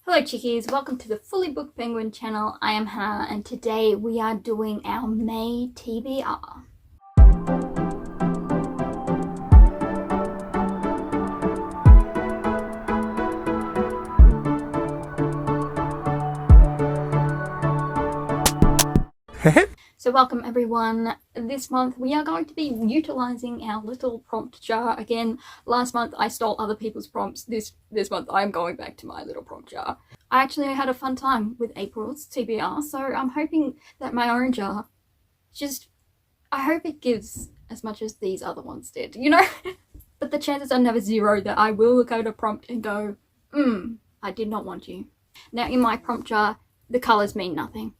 Hello chickies, welcome to the Fully Booked Penguin channel. I am Hannah and today we are doing our May TBR. So welcome everyone. This month we are going to be utilising our little prompt jar again. Last month I stole other people's prompts. This month I am going back to my little prompt jar. I actually had a fun time with April's TBR, so I'm hoping that my own jar I hope it gives as much as these other ones did, you know? But the chances are never zero that I will look at a prompt and go, I did not want you. Now in my prompt jar, the colours mean nothing.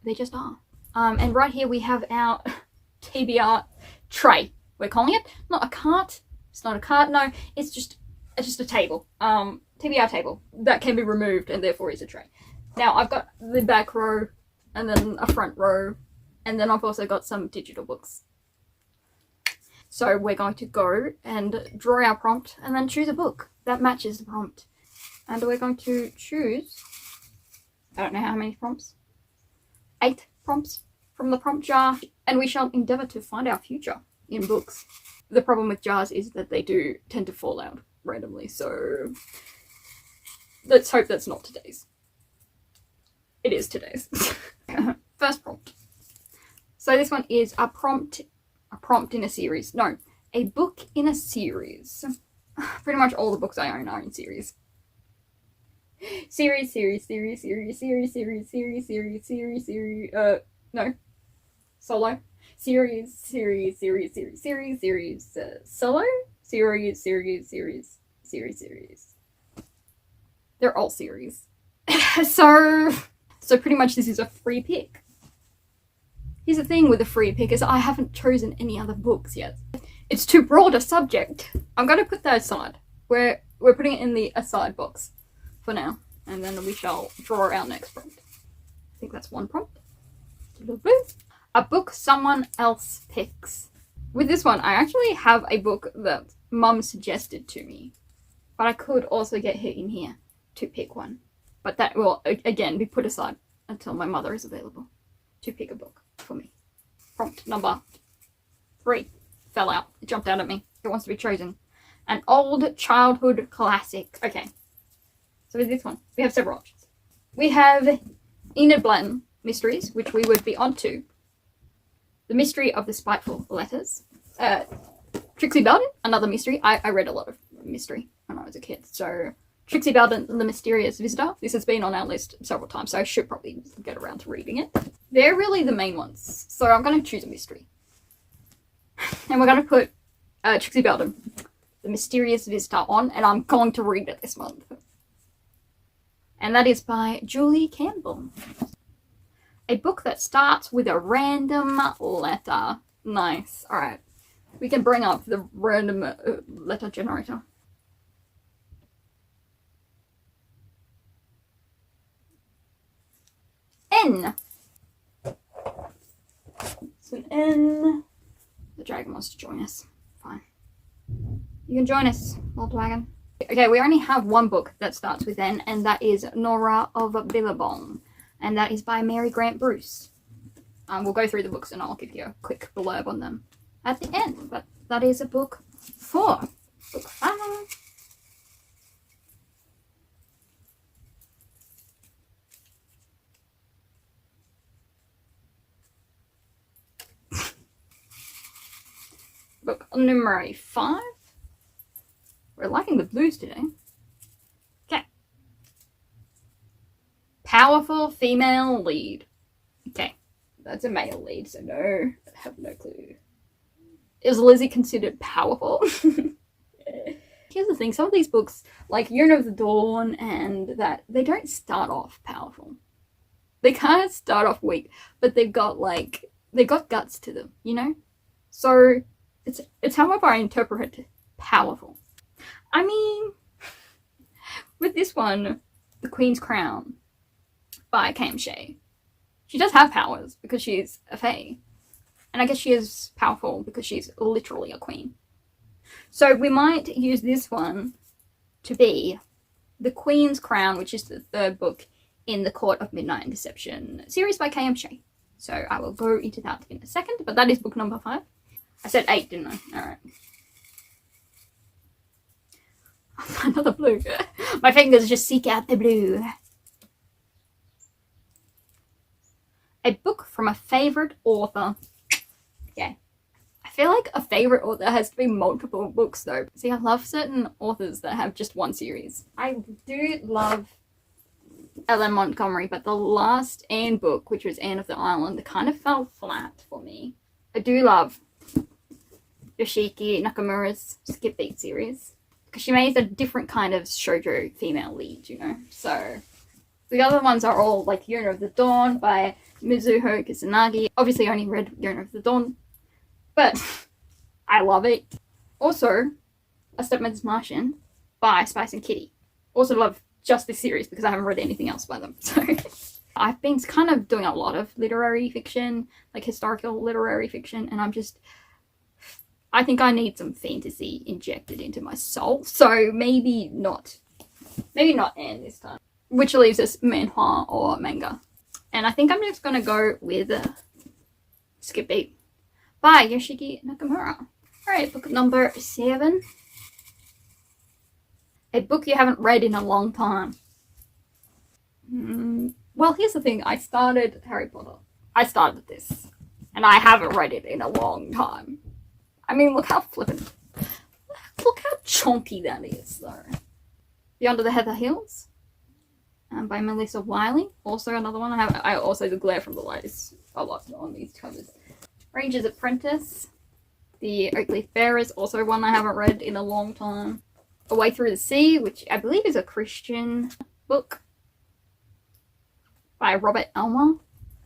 They just are. And right here we have our TBR tray. We're calling it. Not a cart. It's not a cart. No, it's just a table. TBR table that can be removed and therefore is a tray. Now I've got the back row and then a front row and then I've also got some digital books. So we're going to go and draw our prompt and then choose a book that matches the prompt. And we're going to choose, I don't know how many prompts, 8 prompts from the prompt jar, and we shall endeavour to find our future in books. The problem with jars is that they do tend to fall out randomly, so let's hope that's not today's. It is today's. First prompt. So this one is a prompt in a series. No, a book in a series. Pretty much all the books I own are in series. Solo. Series, solo. Series. They're all series. So pretty much this is a free pick. Here's the thing with a free pick is I haven't chosen any other books yet. It's too broad a subject. I'm going to put that aside. We're putting it in the aside box for now, and then we shall draw our next prompt. I think that's one prompt. A book someone else picks. With this one, I actually have a book that Mum suggested to me, but I could also get her in here to pick one. But that will, again, be put aside until my mother is available to pick a book for me. Prompt number 3 fell out. It jumped out at me. It wants to be chosen. An old childhood classic. Okay. So with this one, we have several options. We have Enid Blyton mysteries, which we would be onto. The Mystery of the Spiteful Letters. Trixie Belden, another mystery. I read a lot of mystery when I was a kid. So Trixie Belden, The Mysterious Visitor. This has been on our list several times, so I should probably get around to reading it. They're really the main ones. So I'm going to choose a mystery. And we're going to put Trixie Belden, The Mysterious Visitor on, and I'm going to read it this month. And that is by Julie Campbell. A book that starts with a random letter. Nice. Alright. We can bring up the random letter generator. N. It's an N. The dragon wants to join us. Fine. You can join us, little dragon. Okay, we only have one book that starts with N, and that is Norah of Billabong. And that is by Mary Grant Bruce. We'll go through the books and I'll give you a quick blurb on them at the end. But that is a book 4. Book 5. Book number 5. We're liking the blues today. Okay. Powerful female lead. Okay. That's a male lead, so no. I have no clue. Is Lizzie considered powerful? Here's the thing. Some of these books, like Yearn of the Dawn and that, they don't start off powerful. They kind of start off weak, but they've got guts to them, you know? So it's however I interpret it, powerful. I mean, with this one, The Queen's Crown by Shea. She does have powers because she's a fae. And I guess she is powerful because she's literally a queen. So we might use this one to be The Queen's Crown, which is the third book in the Court of Midnight and Deception series by Shea. So I will go into that in a second, but that is book number 5. I said 8, didn't I? Alright. Another blue. My fingers just seek out the blue. A book from a favourite author. Okay. I feel like a favourite author has to be multiple books though. See, I love certain authors that have just one series. I do love Ellen Montgomery, but the last Anne book, which was Anne of the Island, kind of fell flat for me. I do love Yoshiki Nakamura's Skip Beat series, because she made a different kind of shoujo female lead, you know? So the other ones are all like Yearner of the Dawn by Mizuho Kusanagi. Obviously I only read Yearner of the Dawn, but I love it. Also, A Stepmother's Martian by Spice and Kitty. Also love just this series because I haven't read anything else by them. So I've been kind of doing a lot of literary fiction, like historical literary fiction, and I think I need some fantasy injected into my soul. So maybe not Anne this time. Which leaves us manhwa or manga. And I think I'm just gonna go with Skip Beat by Yoshiki Nakamura. Alright, book number 7. A book you haven't read in a long time. Well, here's the thing. I started Harry Potter. I started this. And I haven't read it in a long time. I mean, look how flippin'. Look how chunky that is, though. Beyond the Heather Hills by Melissa Wiley. Also another one. I also, the glare from the light is a lot on these covers. Ranger's Apprentice. The Oakleaf Bearers. Also one I haven't read in a long time. A Way Through the Sea, which I believe is a Christian book by Robert Elmer.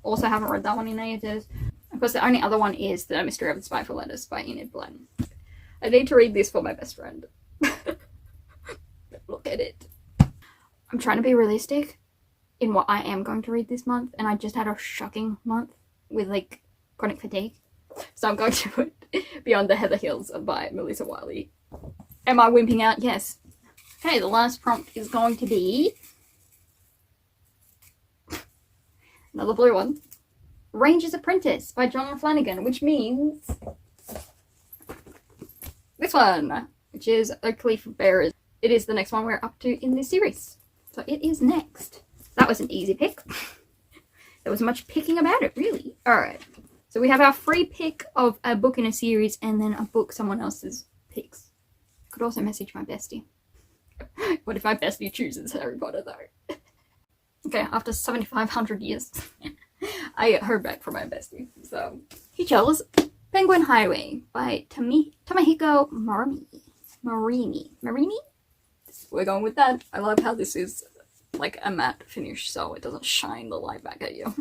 Also haven't read that one in ages. Of course, the only other one is The Mystery of the Spiteful Letters by Enid Blyton. I need to read this for my best friend. Look at it. I'm trying to be realistic in what I am going to read this month, and I just had a shocking month with like chronic fatigue. So I'm going to put Beyond the Heather Hills by Melissa Wiley. Am I wimping out? Yes. Okay, the last prompt is going to be another blue one. Ranger's Apprentice by John Flanagan, which means this one, which is Oakleaf Bearers. It is the next one we're up to in this series. So it is next. That was an easy pick. There wasn't much picking about it, really. Alright. So we have our free pick of a book in a series and then a book someone else's picks. I could also message my bestie. What if my bestie chooses Harry Potter, though? Okay, after 7,500 years, I heard back from my bestie. So he chose Penguin Highway by Tomihiko Morimi. We're going with that. I love how this is like a matte finish, so it doesn't shine the light back at you.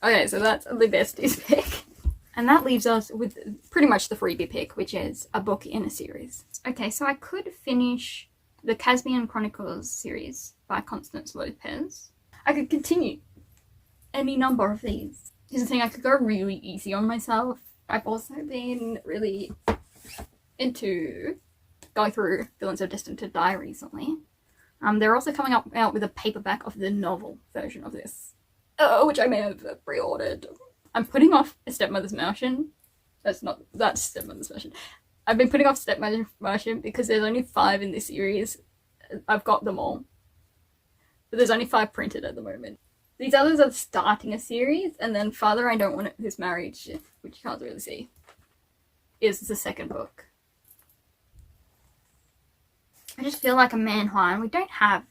Okay, so that's the bestie's pick. And that leaves us with pretty much the freebie pick, which is a book in a series. Okay, so I could finish the Caspian Chronicles series by Constance Lopez. I could continue any number of these. Here's the thing, I could go really easy on myself. I've also been really into going through Villains of Destined to Die recently. They're also coming out with a paperback of the novel version of this, which I may have pre-ordered. I'm putting off A Stepmother's Martian. That's Stepmother's Martian. I've been putting off Stepmother's Martian because there's only 5 in this series. I've got them all. But there's only 5 printed at the moment. These others are starting a series, and then Father I Don't Want This Marriage, which you can't really see, is the second book. I just feel like a manhwa, and we don't have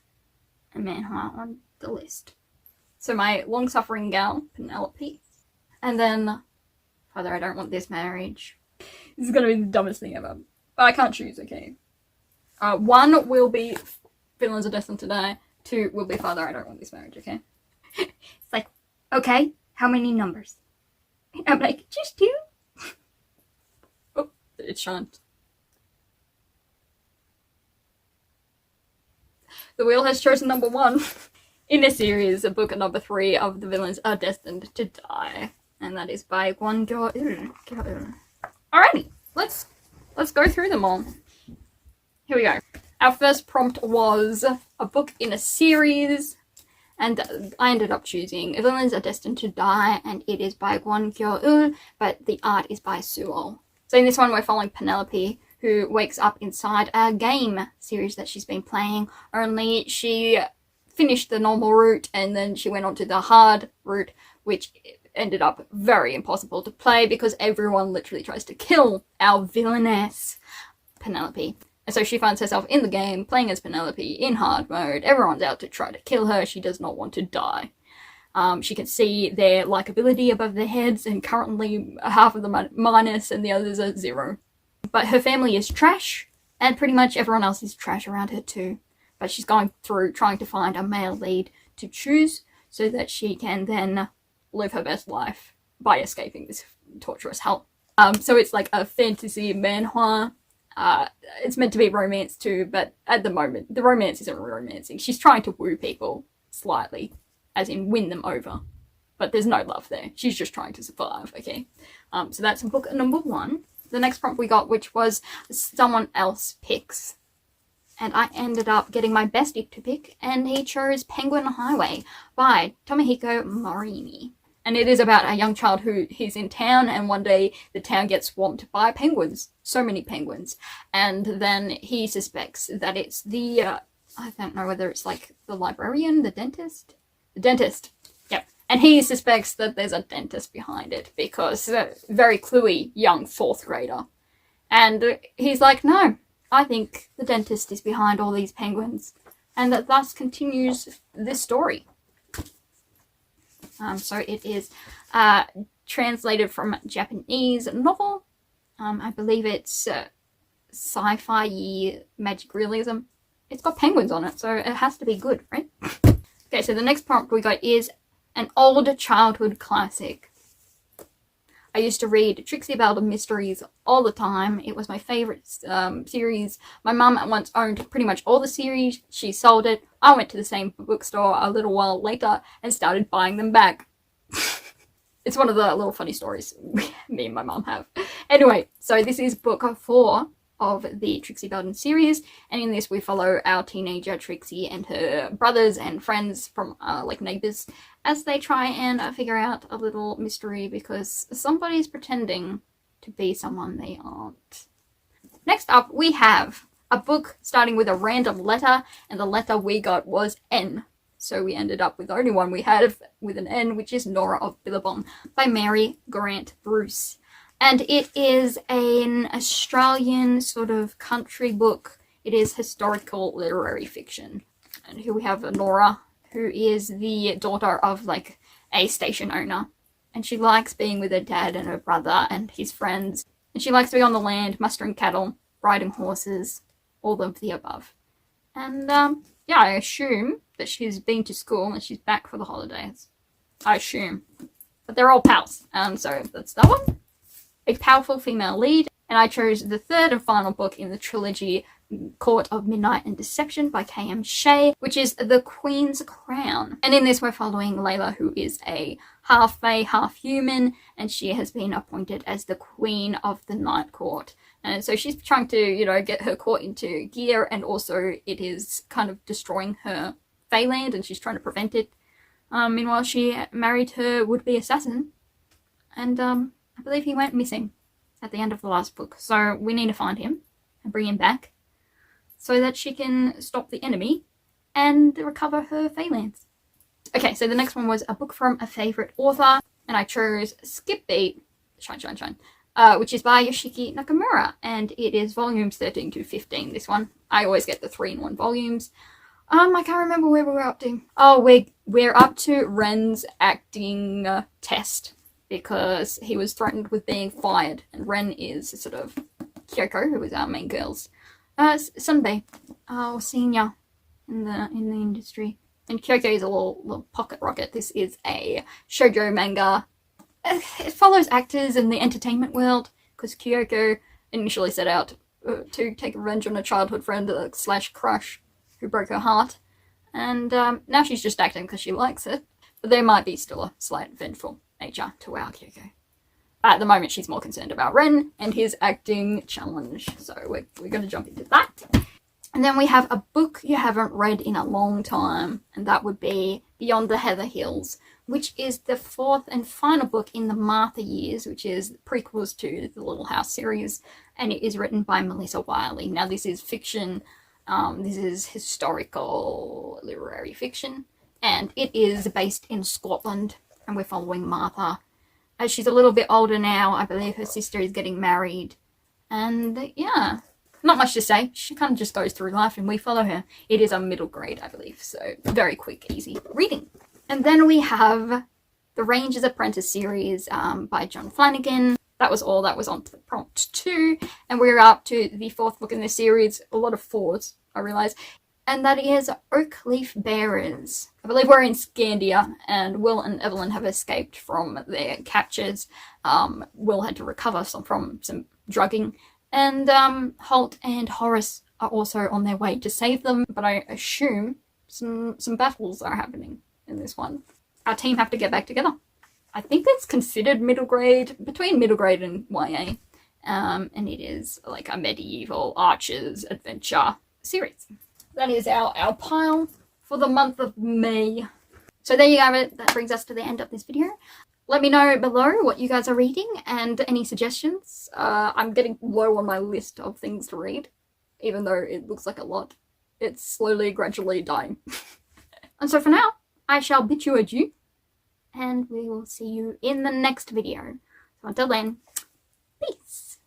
a manhwa on the list. So my long-suffering gal, Penelope, and then Father I Don't Want This Marriage. This is going to be the dumbest thing ever. But I can't choose, okay? 1 will be Villains Are Destined to Die. 2 will be Father I Don't Want This Marriage, okay? It's like, okay, how many numbers? And I'm like, just 2? Oh, it shan't. The wheel has chosen number 1 in this series, book number 3 of The Villains Are Destined to Die. And that is by Gwon Gyeoeul. Alrighty, let's go through them all. here we go. Our first prompt was a book in a series, and I ended up choosing Villains Are Destined to Die, and it is by Gwon Gyeoeul, but the art is by SUOL. So in this one, we're following Penelope, who wakes up inside a game series that she's been playing, only she finished the normal route and then she went on to the hard route, which ended up very impossible to play because everyone literally tries to kill our villainess, Penelope. And so she finds herself in the game, playing as Penelope in hard mode. Everyone's out to try to kill her. She does not want to die. She can see their likability above their heads, and currently half of them minus and the others are 0. But her family is trash, and pretty much everyone else is trash around her too. But she's going through trying to find a male lead to choose so that she can then live her best life by escaping this torturous hell. So it's like a fantasy manhwa. It's meant to be romance too, but at the moment, the romance isn't romancing. She's trying to woo people slightly, as in win them over. But there's no love there. She's just trying to survive, okay? So that's book number 1. The next prompt we got, which was someone else picks. And I ended up getting my bestie to pick, and he chose Penguin Highway by Tomihiko Morimi. And it is about a young child who is in town, and one day the town gets swamped by penguins. So many penguins. And then he suspects that it's the, I don't know whether it's like the librarian, the dentist? The dentist. Yep. And he suspects that there's a dentist behind it because very cluey young 4th grader. And he's like, no, I think the dentist is behind all these penguins. And that thus continues this story. So it is translated from Japanese novel. I believe it's sci-fi magic realism. It's got penguins on it, so it has to be good, right? Okay, so the next prompt we got is an old childhood classic. I used to read Trixie Belden mysteries all the time. It was my favorite series. My mum once owned pretty much all the series. She sold it. I went to the same bookstore a little while later and started buying them back. It's one of the little funny stories me and my mum have. Anyway, so this is book 4 of the Trixie Belden series, and in this we follow our teenager Trixie and her brothers and friends from like neighbors as they try and figure out a little mystery because somebody's pretending to be someone they aren't. Next up we have a book starting with a random letter, and the letter we got was N. So we ended up with the only one we had with an N, which is Norah of Billabong by Mary Grant Bruce. And it is an Australian sort of country book. It is historical literary fiction. And here we have Norah, who is the daughter of like a station owner. And she likes being with her dad and her brother and his friends. And she likes to be on the land, mustering cattle, riding horses, all of the above. And yeah, I assume that she's been to school and she's back for the holidays. I assume. But they're all pals. So that's that one. A powerful female lead, and I chose the 3rd and final book in the trilogy Court of Midnight and Deception by K.M. Shea, which is The Queen's Crown. And in this we're following Layla, who is a half fae, half human, and she has been appointed as the Queen of the Night Court. And so she's trying to, you know, get her court into gear, and also it is kind of destroying her fae land, and she's trying to prevent it. Meanwhile, she married her would-be assassin, and I believe he went missing at the end of the last book. So we need to find him and bring him back so that she can stop the enemy and recover her fae lands. Okay, so the next one was a book from a favourite author, and I chose Skip Beat, which is by Yoshiki Nakamura, and it is volumes 13 to 15, this one. I always get the 3-in-1 volumes. I can't remember where we're up to. Oh, we're up to Ren's acting test, because he was threatened with being fired, and Ren is sort of Kyoko, who is our main girl's sunbae, or senior in the industry. And Kyoko is a little pocket rocket. This is a shoujo manga. It follows actors in the entertainment world, because Kyoko initially set out to take revenge on a childhood friend slash crush who broke her heart, and now she's just acting because she likes it, but there might be still a slight vengeful nature to our Kyoko. At the moment, she's more concerned about Ren and his acting challenge. So we're going to jump into that. And then we have a book you haven't read in a long time, and that would be Beyond the Heather Hills, which is the 4th and final book in the Martha years, which is prequels to the Little House series, and it is written by Melissa Wiley. Now, this is fiction. This is historical literary fiction, and it is based in Scotland, and we're following Martha. As she's a little bit older now, I believe her sister is getting married, and yeah, not much to say. She kind of just goes through life and we follow her. It is a middle grade, I believe, so very quick, easy reading. And then we have the Ranger's Apprentice series by John Flanagan. That was all that was on the prompt too, and we're up to the 4th book in the series. A lot of 4s, I realise. And that is Oakleaf Bearers. I believe we're in Scandia, and Will and Evelyn have escaped from their captures. Will had to recover from some drugging, and Holt and Horace are also on their way to save them, but I assume some battles are happening in this one. Our team have to get back together. I think that's considered middle grade, between middle grade and YA, and it is like a medieval archers adventure series. That is our pile for the month of May. So there you have it. That brings us to the end of this video. Let me know below what you guys are reading and any suggestions. I'm getting low on my list of things to read, even though it looks like a lot. It's slowly, gradually dying. And so for now, I shall bid you adieu, and we will see you in the next video. So until then, peace.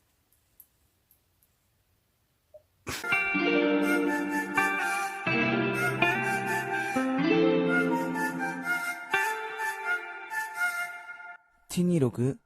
ATINY 로그